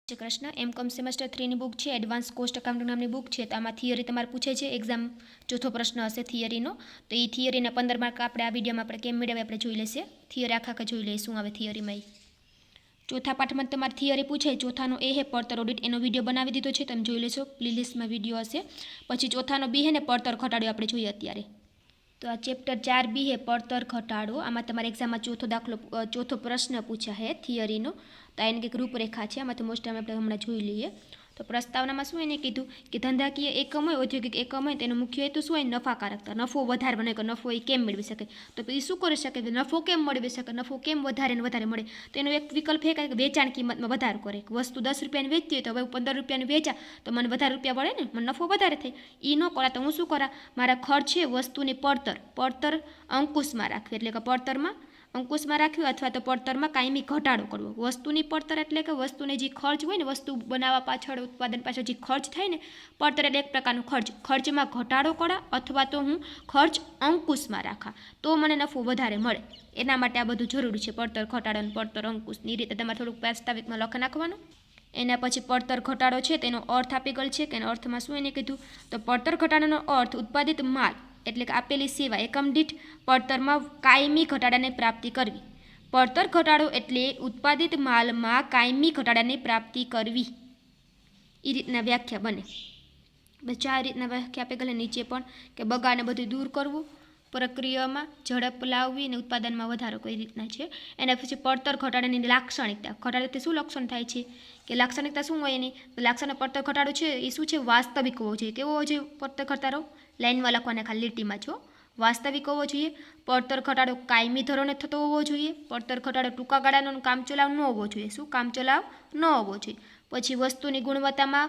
Shri Krishna એમ.કોમ semester 3 ની book છે advance cost accounting નામની બુક છે. તો આમાં થિયરી તમારે પૂછે છે. એક્ઝામ ચોથો પ્રશ્ન હશે થિયરીનો. તો એ થિયરીના 15 માર્ક આપણે આ વિડીયોમાં આપણે કેમ મેળવે આપણે જોઈ લેશે. થિયરી આખા જોઈ લઈએ શું આવે થિયરીમાં. ચોથા પાઠમાં તમારી થિયરી પૂછે. ચોથાનો એ હે પડતર ઓડિટ, એનો વિડીયો બનાવી દીધો છે, તમે જોઈ લેશો. પ્લેલિસ્ટમાં વિડીયો હશે. પછી ચોથાનો બી હે ને પડતર ઘટાડો આપણે જોઈએ અત્યારે. તો આ ચેપ્ટર 4B હે પડતર ઘટાડો. આમાં તમારા એક્ઝામમાં ચોથો પ્રશ્ન પૂછ્યા હે થિયરીનો. તો એને કંઈક રૂપરેખા છે. આમાંથી મોસ્ટ ટાઈમ આપણે હમણાં જોઈ લઈએ. તો પ્રસ્તાવનામાં શું એને કીધું કે ધંધાકીય એકમ હોય, ઔદ્યોગિક એકમ હોય, તેનો મુખ્ય હેતુ શું હોય? નફાકારકતા. નફો વધારવાનો કે નફો એ કેમ મેળવી શકે? તો એ શું કરી શકે? નફો કેમ મેળવી શકે? નફો કેમ વધારે ને વધારે મળે? તો એનો એક વિકલ્પ એ કે વેચાણ કિંમતમાં વધારો કરે. વસ્તુ 10 રૂપિયાની વેચતી હોય તો હવે 15 રૂપિયાની વેચા તો મને વધારે રૂપિયા મળે ને, મને નફો વધારે થાય. એ ન કરા તો હું શું કરા? મારા ખર્ચ છે વસ્તુની પડતર અંકુશમાં રાખવી, એટલે કે પડતરમાં અંકુશમાં રાખ્યું અથવા તો પડતરમાં કાયમી ઘટાડો કરવો. વસ્તુની પડતર એટલે કે વસ્તુને જે ખર્ચ હોય ને, વસ્તુ બનાવવા પાછળ, ઉત્પાદન પાછળ જે ખર્ચ થાય ને, પડતર એટલે એક પ્રકારનો ખર્ચમાં ઘટાડો કરા અથવા તો હું ખર્ચ અંકુશમાં રાખા તો મને નફો વધારે મળે. એના માટે આ બધું જરૂરી છે. પડતર ઘટાડો અને પડતર અંકુશની રીતે તમારે થોડુંક પ્રાસ્તાવિકમાં લખી નાખવાનું. એના પછી પડતર ઘટાડો છે તેનો અર્થ આપી ગયેલ છે કે એના અર્થમાં શું એને કીધું? તો પડતર ઘટાડાનો અર્થ ઉત્પાદિત માલ એટલે કે આપેલી સેવા એકમ દીઠ પડતરમાં કાયમી ઘટાડાની પ્રાપ્તિ કરવી. પડતર ઘટાડો એટલે ઉત્પાદિત માલમાં કાયમી ઘટાડાની પ્રાપ્તિ કરવી. એ રીતના વ્યાખ્યા બને. બસ આ રીતના વ્યાખ્યા આપી ગયેલી. નીચે પણ કે બગાડને બધું દૂર કરવું, પ્રક્રિયામાં ઝડપ લાવવી અને ઉત્પાદનમાં વધારો કઈ રીતના છે. એના પછી પડતર ઘટાડાની લાક્ષણિકતા. ઘટાડાથી શું લક્ષણ થાય છે કે લાક્ષણિકતા શું હોય એની? તો લાક્ષણિક પડતર ઘટાડો છે એ શું છે? વાસ્તવિક હોવો જોઈએ. કેવો હોવો જોઈએ પડતર ઘટાડો? લાઇનમાં લખવાના ખાલી લીટીમાં છો. વાસ્તવિક હોવો જોઈએ. પડતર ઘટાડો કાયમી ધોરણે થતો હોવો જોઈએ. પડતર ઘટાડો ટૂંકા ગાળાનો કામચલાઉ ન હોવો જોઈએ. શું? કામચલાઉ ન હોવો જોઈએ. પછી વસ્તુની ગુણવત્તામાં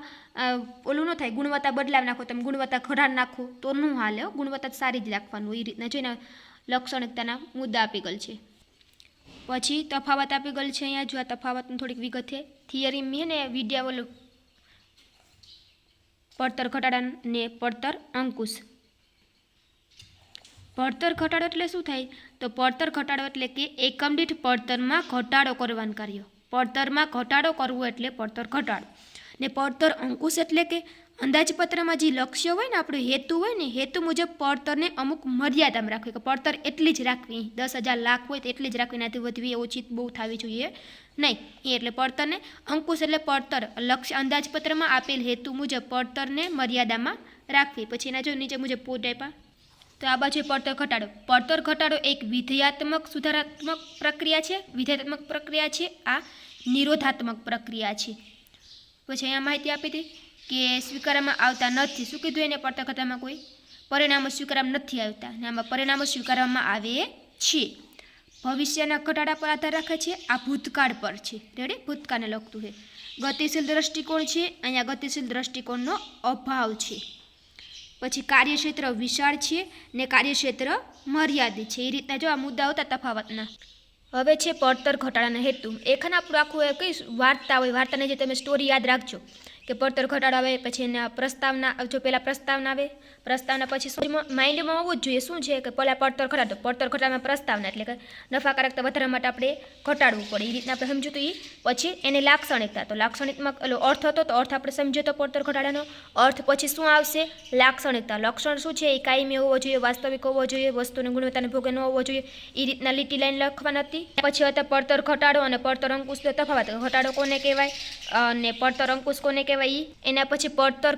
ઓલું ન થાય, ગુણવત્તા બદલાવ નાખો, તમે ગુણવત્તા ઘટાડ નાખો તો ન હાલે. ગુણવત્તા સારી જ રાખવાનું. એ રીતના જોઈને લાક્ષણિકતાના મુદ્દા આપી ગયેલ છે. પછી તફાવત આપી ગયેલ છે. અહીંયા જો આ તફાવતની થોડીક વિગત છે. થિયરી મેં ને વિદ્યા ઓલું પડતર ઘટાડા ને પડતર અંકુશ. પડતર ઘટાડો એટલે શું થાય? તો પડતર ઘટાડો એટલે કે એકમ દીઠ પડતરમાં ઘટાડો કરવાનું કાર્ય. પડતરમાં ઘટાડો કરવો એટલે પડતર ઘટાડો. ને પડતર અંકુશ એટલે કે અંદાજપત્રમાં જે લક્ષ્ય હોય ને, આપણો હેતુ હોય ને, હેતુ મુજબ પડતરને અમુક મર્યાદામાં રાખવી. કે પડતર એટલી જ રાખવી. 10,000 લાખ હોય તો એટલી જ રાખવી, નાથી વધવી ઓછી બહુ થવી જોઈએ નહીં. એ એટલે પડતરને અંકુશ એટલે પડતર લક્ષ્ય અંદાજપત્રમાં આપેલ હેતુ મુજબ પડતરને મર્યાદામાં રાખવી. પછી એના જો નીચે મુજબ પોટ આપ્યા. તો આ બાજુ પડતર ઘટાડો. પડતર ઘટાડો એક વિધેયાત્મક સુધારાત્મક પ્રક્રિયા છે. વિધેયાત્મક પ્રક્રિયા છે. આ નિરોધાત્મક પ્રક્રિયા છે. પછી અહીંયા માહિતી આપી હતી કે સ્વીકારવામાં આવતા નથી. શું કીધું એને? પડતર ઘટાડામાં કોઈ પરિણામો સ્વીકારવામાં નથી આવતા અને આમાં પરિણામો સ્વીકારવામાં આવે છે. ભવિષ્યના ઘટાડા પર આધાર રાખે છે. આ ભૂતકાળ પર છે. રેડી? ભૂતકાળને લગતું છે. ગતિશીલ દ્રષ્ટિકોણ છે. અહીંયા ગતિશીલ દ્રષ્ટિકોણનો અભાવ છે. પછી કાર્યક્ષેત્ર વિશાળ છે ને કાર્યક્ષેત્ર મર્યાદિત છે. એ રીતના જો આ મુદ્દાઓ હતા તફાવતના. હવે છે પડતર ઘટાડાના હેતુ. એખાને આપણું આખું કઈ વાર્તા હોય, વાર્તાને જે તમે સ્ટોરી યાદ રાખજો કે પડતર ઘટાડો આવે, પછી એના પ્રસ્તાવના, જો પહેલાં પ્રસ્તાવના આવે, પ્રસ્તાવના પછી શું માઇન્ડમાં હોવું જ જોઈએ. શું છે કે પહેલાં પડતર ઘટાડો. પડતર ઘટાડામાં પ્રસ્તાવના એટલે કે નફાકારકતા વધારવા માટે આપણે ઘટાડવું પડે. એ રીતના આપણે સમજ્યું તો એ. પછી એને લાક્ષણિકતા. તો લાક્ષણિકમાં અર્થ હતો તો અર્થ આપણે સમજ્યો તો પડતર ઘટાડાનો અર્થ. પછી શું આવશે? લાક્ષણિકતા. લક્ષણ શું છે? એ કાયમી હોવો જોઈએ, વાસ્તવિક હોવો જોઈએ, વસ્તુની ગુણવત્તાને ભોગે ન હોવો જોઈએ. એ રીતના લીટી લાઈન લખવાની હતી. પછી હતા પડતર ઘટાડો અને પડતર અંકુશ તફાવત. ઘટાડો કોને કહેવાય અને પડતર અંકુશ કોને કહેવાય? એના પછી પડતર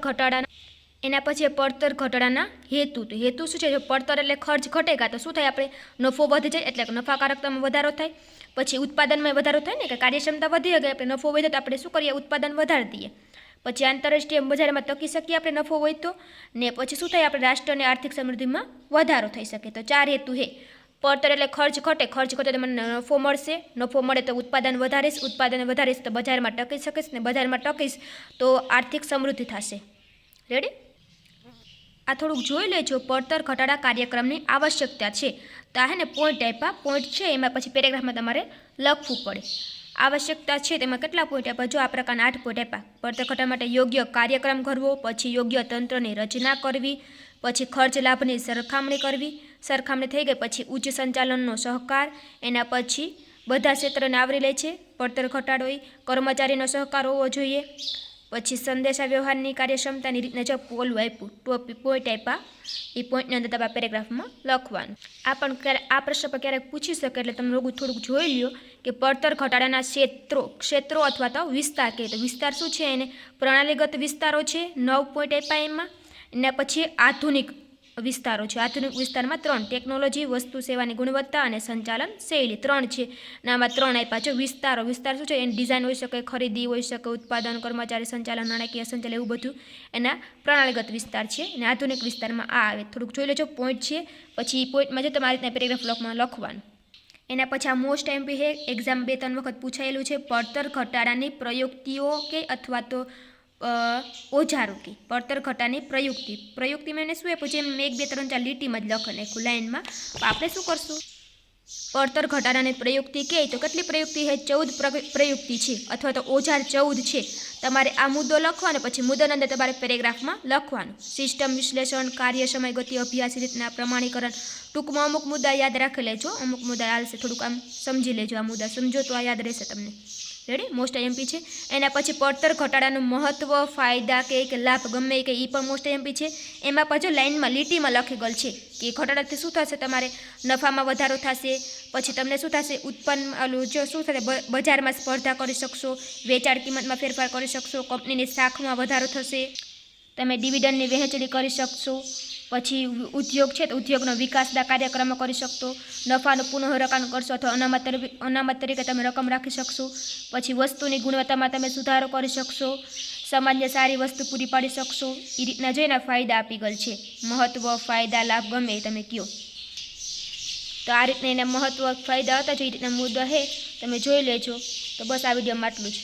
ઘટાડાના હેતુ. તો હેતુ શું છે? જો પડતર એટલે ખર્ચ ઘટેગા તો શું થાય? આપણે નફો વધે જાય એટલે કે નફાકારકતામાં વધારો થાય. પછી ઉત્પાદનમાં વધારો થાય ને, કે કાર્યક્ષમતા વધી ગઈ, આપણે નફો વધે તો આપણે શું કરીએ? ઉત્પાદન વધારી દઈએ. પછી આંતરરાષ્ટ્રીય બજારમાં ટકી શકીએ આપણે નફો હોય તો. ને પછી શું થાય? આપણે રાષ્ટ્રની આર્થિક સમૃદ્ધિમાં વધારો થઈ શકે. તો 4 હેતુ હે. પડતર એટલે ખર્ચ ઘટે તો મને નફો મળશે. નફો મળે તો ઉત્પાદન વધારીશ. ઉત્પાદન વધારીશ તો બજારમાં ટકી શકીશ. ને બજારમાં ટકીશ તો આર્થિક સમૃદ્ધિ થશે. રેડી? આ થોડુંક જોઈ લેજો. પડતર ઘટાડા કાર્યક્રમની આવશ્યકતા છે. તો આ હે ને પોઈન્ટ આપ્યા. પોઈન્ટ છે એમાં પછી પેરેગ્રાફમાં તમારે લખવું પડે. આવશ્યકતા છે તેમાં કેટલા પોઈન્ટ આપ્યા? જો આ પ્રકારના 8 પોઈન્ટ આપ્યા. પડતર ઘટાડા માટે યોગ્ય કાર્યક્રમ કરવો, પછી યોગ્ય તંત્રની રચના કરવી, પછી ખર્ચ લાભની સરખામણી કરવી. સરખામણી થઈ ગઈ પછી ઉચ્ચ સંચાલનનો સહકાર. એના પછી બધા ક્ષેત્રોને આવરી લે છે. પડતર ઘટાડો એ કર્મચારીનો સહકાર હોવો જોઈએ. પછી સંદેશા વ્યવહારની કાર્યક્ષમતાની રીતને જો પોલું આપ્યું, ટોપિક પોઈન્ટ આપ્યા, એ પોઈન્ટની અંદર તમારા પેરેગ્રાફમાં લખવાનું. આ પ્રશ્ન પર ક્યારેક પૂછી શકે એટલે તમે લોકો થોડુંક જોઈ લ્યો કે પડતર ઘટાડાના ક્ષેત્રો અથવા તો વિસ્તાર કહે તો વિસ્તાર શું છે એને પ્રણાલીગત વિસ્તારો છે 9 પોઈન્ટ આપ્યા એમાં. એના પછી આધુનિક વિસ્તારો છે. આધુનિક વિસ્તારમાં 3 ટેકનોલોજી, વસ્તુ સેવાની ગુણવત્તા અને સંચાલન શૈલી 3 છે. અને આમાં 3 આપ્યા છે. વિસ્તાર શું છે એની ડિઝાઇન હોઈ શકે, ખરીદી હોઈ શકે, ઉત્પાદન, કર્મચારી સંચાલન, નાણાકીય સંચાલન એવું બધું એના પ્રણાલીગત વિસ્તાર છે. અને આધુનિક વિસ્તારમાં આ આવે થોડુંક જોઈ લેજો પોઈન્ટ છે. પછી પોઈન્ટમાં જો તમારી રીતના પેરેગ્રાફ લખવાનું. એના પછી આ મોસ્ટ એમપી છે, એક્ઝામ 2-3 વખત પૂછાયેલું છે. પડતર ઘટાડાની પ્રયુક્તિઓ કે અથવા તો ઓજારો કે પડતર ઘટાડાની પ્રયુક્તિમાં એને શું આપ્યું છે એમ 1 2 3 4 લીટીમાં જ લખી નાખ્યું લાઇનમાં. આપણે શું કરશું, પડતર ઘટાડાની પ્રયુક્તિ કહે તો કેટલી પ્રયુક્તિ છે 14 પ્રયુક્તિ છે અથવા તો ઓજાર 14 છે. તમારે આ મુદ્દો લખવાનો, પછી મુદ્દાની અંદર તમારે પેરેગ્રાફમાં લખવાનું. સિસ્ટમ વિશ્લેષણ, કાર્ય સમય ગતિ, અભ્યાસ રીતના પ્રમાણીકરણ, ટૂંકમાં અમુક મુદ્દા યાદ રાખી લેજો. અમુક મુદ્દા હાલશે, થોડુંક આમ સમજી લેજો. આ મુદ્દા સમજો તો આ યાદ રહેશે તમને. રેડી, મોસ્ટ એમપી છે. એના પછી પડતર ઘટાડાનું મહત્વ, ફાયદા કે લાભ ગમે કે એ પણ મોસ્ટ એમપી છે. એમાં પાછું લાઇનમાં લીટીમાં લખી ગયેલ છે કે ઘટાડાથી શું થશે, તમારે નફામાં વધારો થશે, પછી તમને શું થશે, ઉત્પન્ન જો શું થશે, બજારમાં સ્પર્ધા કરી શકશો, વેચાણ કિંમતમાં ફેરફાર કરી શકશો, કંપનીની શાખમાં વધારો થશે, તમે ડિવિડન્ડની વહેંચણી કરી શકશો, પછી ઉદ્યોગ છે તો ઉદ્યોગનો વિકાસના કાર્યક્રમો કરી શકશો, નફાનું પુનઃરકાણ કરશો અથવા અનામત તરીકે તમે રકમ રાખી શકશો, પછી વસ્તુની ગુણવત્તામાં તમે સુધારો કરી શકશો, સમાજને સારી વસ્તુ પૂરી પાડી શકશો. એ રીતના જોઈને ફાયદા આપી ગયેલ છે. મહત્વ, ફાયદા, લાભ ગમે એ તમે કહો તો આ રીતના એના મહત્વ, ફાયદા હતા. જો એ રીતના મુદ્દા છે તમે જોઈ લેજો. તો બસ આ વિડીયોમાં આટલું જ.